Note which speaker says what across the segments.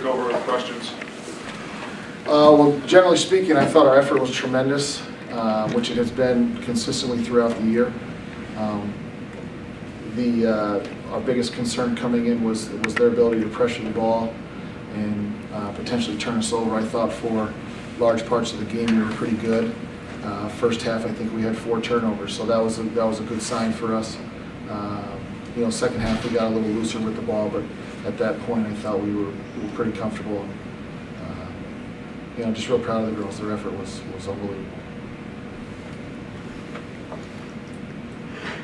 Speaker 1: take over with questions.
Speaker 2: Well, generally speaking, I thought our effort was tremendous, which it has been consistently throughout the year. Our biggest concern coming in was their ability to pressure the ball and potentially turn us over. I thought for large parts of the game we were pretty good. First half, I think we had 4 turnovers, so that was a good sign for us. Second half we got a little looser with the ball, but at that point I thought we were pretty comfortable. Just real proud of the girls. Their effort was unbelievable.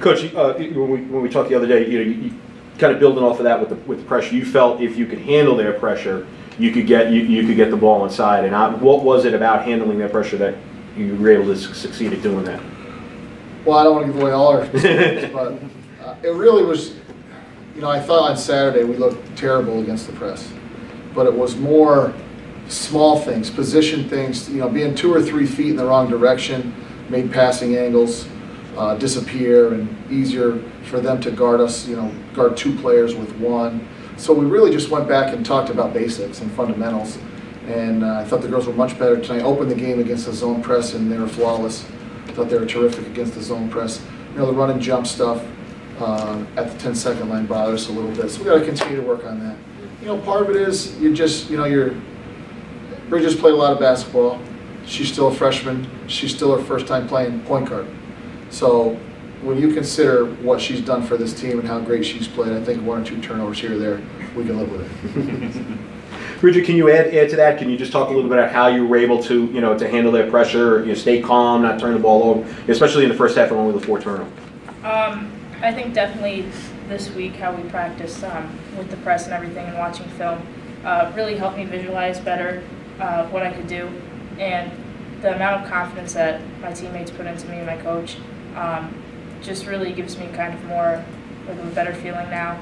Speaker 3: Coach, when we talked the other day, you kind of building off of that with the pressure. You felt if you could handle their pressure, you could get the ball inside. And what was it about handling their pressure that you were able to succeed at doing that?
Speaker 2: Well, I don't want to give away all our specifics, but it really was. I thought on Saturday we looked terrible against the press, but it was more small things, position things. Being 2 or 3 feet in the wrong direction made passing angles disappear, and easier for them to guard us. Guard 2 players with 1. So we really just went back and talked about basics and fundamentals. And I thought the girls were much better tonight. Opened the game against the zone press, and they were flawless. I thought they were terrific against the zone press. The run and jump stuff at the 10-second line bothered us a little bit. So we got to continue to work on that. Part of it is Bridgette's played a lot of basketball. She's still a freshman. She's still her first time playing point guard. So when you consider what she's done for this team and how great she's played, I think 1 or 2 turnovers here or there, we can live with it.
Speaker 3: Bridgette, can you add to that? Can you just talk a little bit about how you were able to to handle their pressure, stay calm, not turn the ball over, especially in the first half and only the 4 turnovers?
Speaker 4: I think definitely this week how we practiced with the press and everything and watching film really helped me visualize better what I could do, and the amount of confidence that my teammates put into me and my coach just really gives me kind of more of a better feeling now.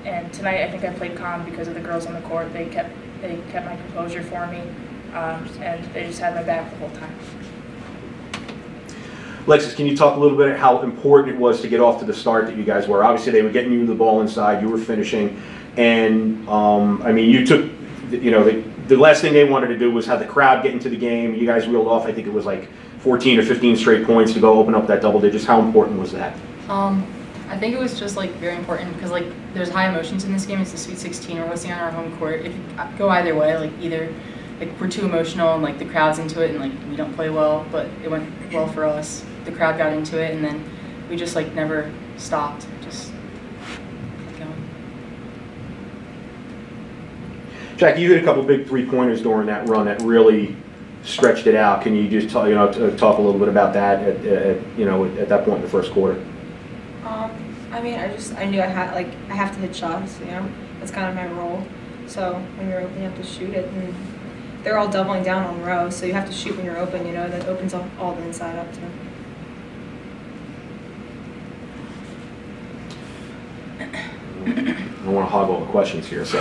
Speaker 4: And tonight I think I played calm because of the girls on the court. They kept my composure for me, and they just had my back the whole time.
Speaker 3: Alexix, can you talk a little bit about how important it was to get off to the start that you guys were? Obviously, they were getting you the ball inside, you were finishing, and you took, the last thing they wanted to do was have the crowd get into the game. You guys reeled off, I think it was like 14 or 15 straight points to go open up that double digits. How important was that?
Speaker 5: I think it was just very important because there's high emotions in this game. It's the Sweet 16. We're hosting on our home court. It could go either way. Either we're too emotional and the crowd's into it and we don't play well, but it went well for us. The crowd got into it, and then we just never stopped. Just kept going.
Speaker 3: Jack, you hit a couple big 3-pointers during that run that really stretched it out. Can you just talk a little bit about that at that point in the first quarter?
Speaker 6: I knew I have to hit shots. That's kind of my role. So when you're open, you have to shoot it, and they're all doubling down on row, so you have to shoot when you're open. That opens all the inside up too.
Speaker 3: I don't want to hog all the questions here. So,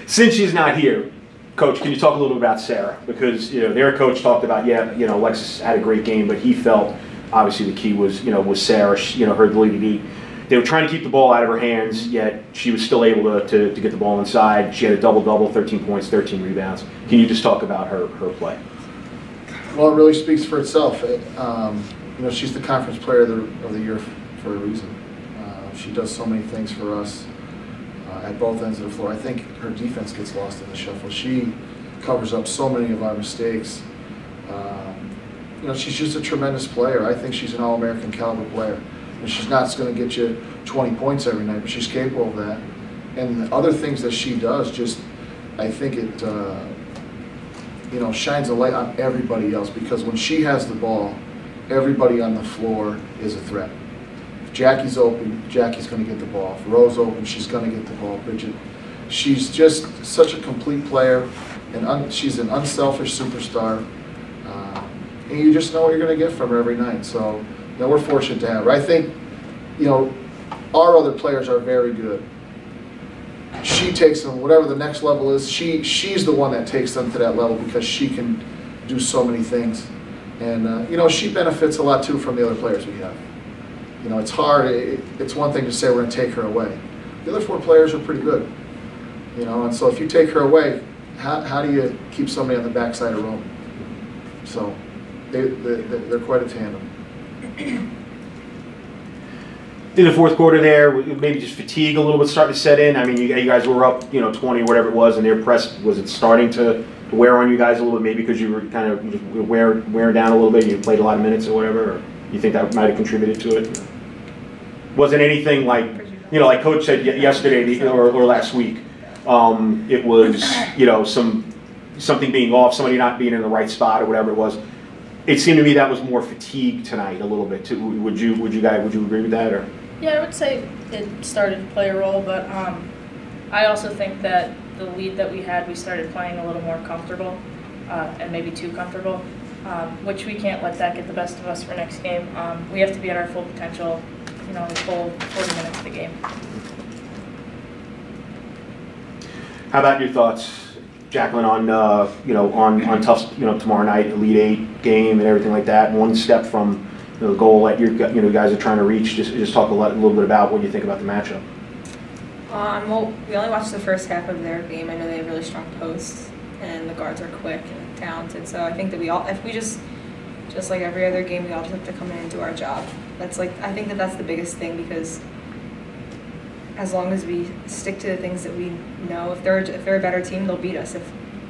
Speaker 3: since she's not here, Coach, can you talk a little bit about Sarah? Because their coach talked about Alexix had a great game, but he felt obviously the key was Sarah. Her ability. They were trying to keep the ball out of her hands, yet she was still able to get the ball inside. She had a double-double, 13 points, 13 rebounds. Can you just talk about her play?
Speaker 2: Well, it really speaks for itself. She's the conference player of the year for a reason. She does so many things for us at both ends of the floor. I think her defense gets lost in the shuffle. She covers up so many of our mistakes. She's just a tremendous player. I think she's an All-American caliber player. She's not going to get you 20 points every night, but she's capable of that. And the other things that she does, I think it shines a light on everybody else, because when she has the ball, everybody on the floor is a threat. If Jackie's open, Jackie's going to get the ball. If Rose open, she's going to get the ball. Bridgette, she's just such a complete player, and she's an unselfish superstar. And you just know what you're going to get from her every night. So we're fortunate to have her. I think our other players are very good. She takes them, whatever the next level is, she's the one that takes them to that level, because she can do so many things. And she benefits a lot too from the other players we have. It's hard. It's one thing to say we're going to take her away. The other 4 players are pretty good. You know, and so if you take her away, how do you keep somebody on the backside of Roman? So they're quite a tandem.
Speaker 3: In the fourth quarter there, maybe just fatigue a little bit starting to set in. I mean, you guys were up, 20 or whatever it was, and their press, was it starting to wear on you guys a little bit, maybe because you were kind of wearing down a little bit, you played a lot of minutes or whatever, or you think that might have contributed to it? Wasn't anything like, like Coach said yesterday or last week, it was, something being off, somebody not being in the right spot or whatever it was. It seemed to me that was more fatigue tonight a little bit too. Would you agree with that, or?
Speaker 4: Yeah, I would say it started to play a role, but I also think that the lead that we had, we started playing a little more comfortable, and maybe too comfortable, which we can't let that get the best of us for next game. We have to be at our full potential, the full 40 minutes of the game.
Speaker 3: How about your thoughts, Jaclyn, on on tough, tomorrow night, Elite Eight game and everything like that? One step from the goal that you guys are trying to reach. Just talk a little bit about what you think about the matchup.
Speaker 6: Well, we only watched the first half of their game. I know they have really strong posts, and the guards are quick and talented. So I think that if we just like every other game, we all just have to come in and do our job. I think that's the biggest thing, because as long as we stick to the things that we know, if they're a better team, they'll beat us. If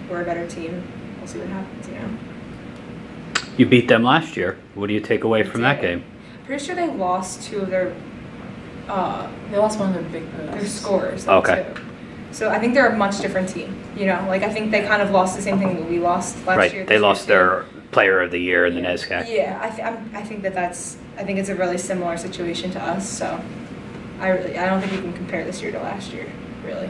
Speaker 6: we're a better team, we'll see what happens.
Speaker 1: You beat them last year. What do you take away from that game?
Speaker 6: Pretty sure they lost two of their.
Speaker 5: They lost one of their big posts.
Speaker 6: Their scores.
Speaker 1: Okay.
Speaker 6: Too. So I think they're a much different team. I think they kind of lost the same thing that we lost last year.
Speaker 1: Right. They lost their Player of the Year in the NESCAC.
Speaker 6: Yeah, I think it's a really similar situation to us. So I don't think we can compare this year to last year, really.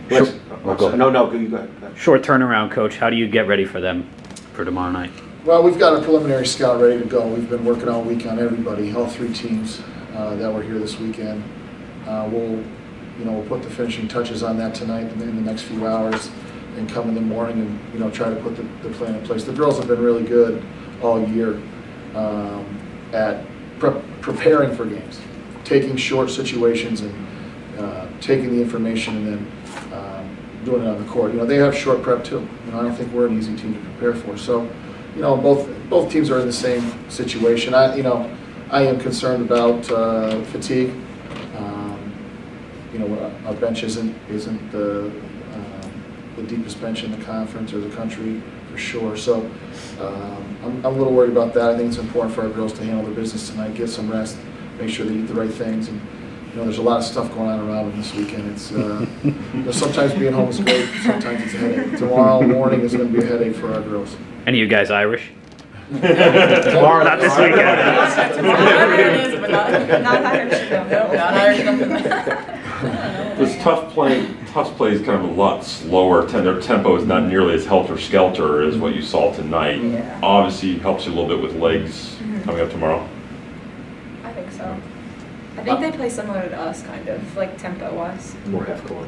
Speaker 3: No, you go ahead.
Speaker 1: Short turnaround, Coach. How do you get ready for them for tomorrow night?
Speaker 2: Well, we've got a preliminary scout ready to go. We've been working all week on everybody, all three teams that were here this weekend. We'll put the finishing touches on that tonight and in the next few hours, and come in the morning and try to put the plan in place. The girls have been really good all year at preparing for games, taking short situations and taking the information and then doing it on the court. They have short prep too. I don't think we're an easy team to prepare for. So, both teams are in the same situation. I am concerned about fatigue. Our bench isn't the deepest bench in the conference or the country for sure. So I'm a little worried about that. I think it's important for our girls to handle their business tonight, get some rest, make sure they eat the right things. And there's a lot of stuff going on around them this weekend. It's sometimes being home is great, sometimes it's a headache. Tomorrow morning is going to be a headache for our girls.
Speaker 1: Any of you guys Irish?
Speaker 3: Tomorrow,
Speaker 1: not this weekend.
Speaker 6: Not Irish.
Speaker 5: Not Irish.
Speaker 7: This tough play is kind of a lot slower. Their tempo is not nearly as helter-skelter as what you saw tonight.
Speaker 6: Yeah.
Speaker 7: Obviously helps you a little bit with legs coming up tomorrow.
Speaker 6: I think so. I think they play similar to us, kind of, like tempo-wise.
Speaker 3: More half court.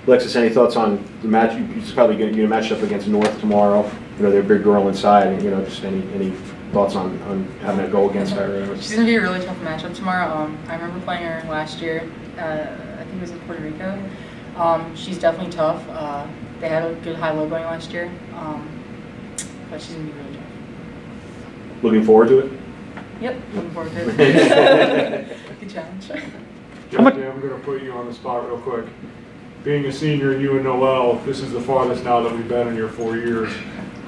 Speaker 3: Alexis, any thoughts on the match? You're probably going to match up against North tomorrow. They're a big girl inside, and just any thoughts on having to go against her?
Speaker 5: She's going to be a really tough matchup tomorrow. I remember playing her last year. I think it was in Puerto Rico. She's definitely tough. They had a good high-low going last year, but she's going to be really tough.
Speaker 3: Looking forward to it?
Speaker 5: Yep, looking forward to it. Good challenge.
Speaker 8: Jaclyn, I'm going to put you on the spot real quick. Being a senior, you and Noelle, this is the farthest now that we've been in your 4 years.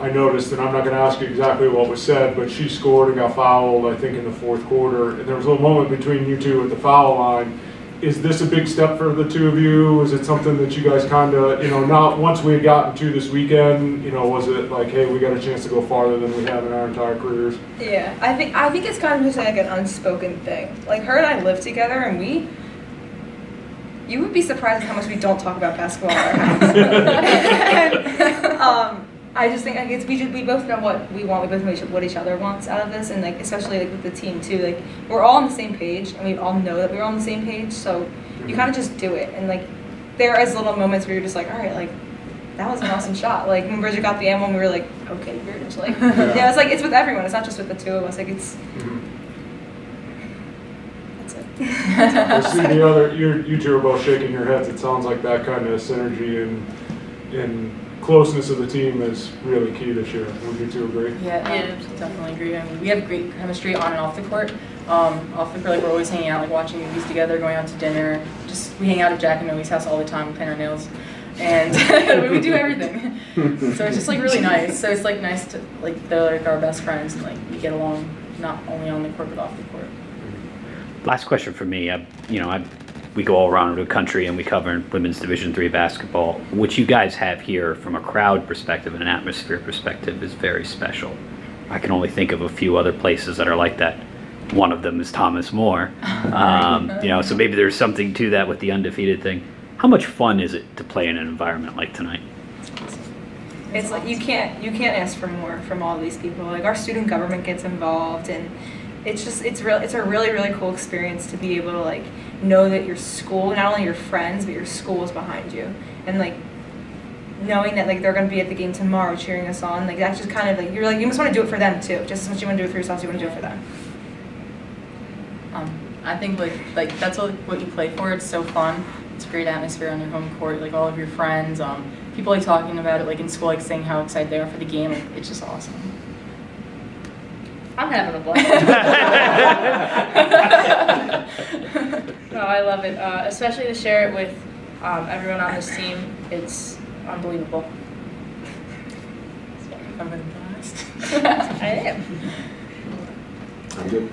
Speaker 8: I noticed, and I'm not going to ask you exactly what was said, but she scored and got fouled, I think, in the fourth quarter. And there was a little moment between you two at the foul line. Is this a big step for the two of you? Is it something that you guys kind of, not once we had gotten to this weekend, was it like, hey, we got a chance to go farther than we have in our entire careers?
Speaker 6: Yeah, I think it's kind of just like an unspoken thing. Like, her and I live together, and you would be surprised at how much we don't talk about basketball in our house. I just think we both know what we want. We both know what each other wants out of this, and especially with the team too. We're all on the same page, and we all know that we're on the same page. So you kind of just do it, and there is little moments where you're just like, all right, that was an awesome shot. When Bridgette got the M1, we were like, okay, we're just it's it's with everyone. It's not just with the two of us. That's it.
Speaker 8: I see the other, you two are both shaking your heads. It sounds like that kind of synergy and closeness of the team is really key this year. Would you two agree?
Speaker 5: Yeah, definitely agree. I mean, we have great chemistry on and off the court. Off the court, like we're always hanging out, like watching movies together, going out to dinner. We hang out at Jack and Noe's house all the time, paint our nails, and we do everything. So it's just like really nice. So it's like nice to like they're like our best friends and like we get along not only on the court but off the court.
Speaker 1: Last question for me. We go all around the country and we cover women's Division III basketball. What you guys have here from a crowd perspective and an atmosphere perspective is very special. I can only think of a few other places that are like that. One of them is Thomas More. So maybe there's something to that with the undefeated thing. How much fun is it to play in an environment like tonight?
Speaker 6: It's like you can't ask for more from all these people. Like our student government gets involved, and it's a really cool experience to be able to like know that your school, not only your friends, but your school is behind you, and like knowing that like they're going to be at the game tomorrow cheering us on. Like that's just kind of like you just want to do it for them too, just as much as you want to do it for yourself, you want to do it for them.
Speaker 5: I think like that's what you play for. It's so fun. It's a great atmosphere on your home court. Like all of your friends, people like talking about it, like in school, like saying how excited they are for the game. Like, it's just awesome.
Speaker 4: I'm having a blast. No, I love it, especially to share it with everyone on this team. It's unbelievable.
Speaker 5: I'm gonna be honest.
Speaker 4: I am.
Speaker 3: I'm good.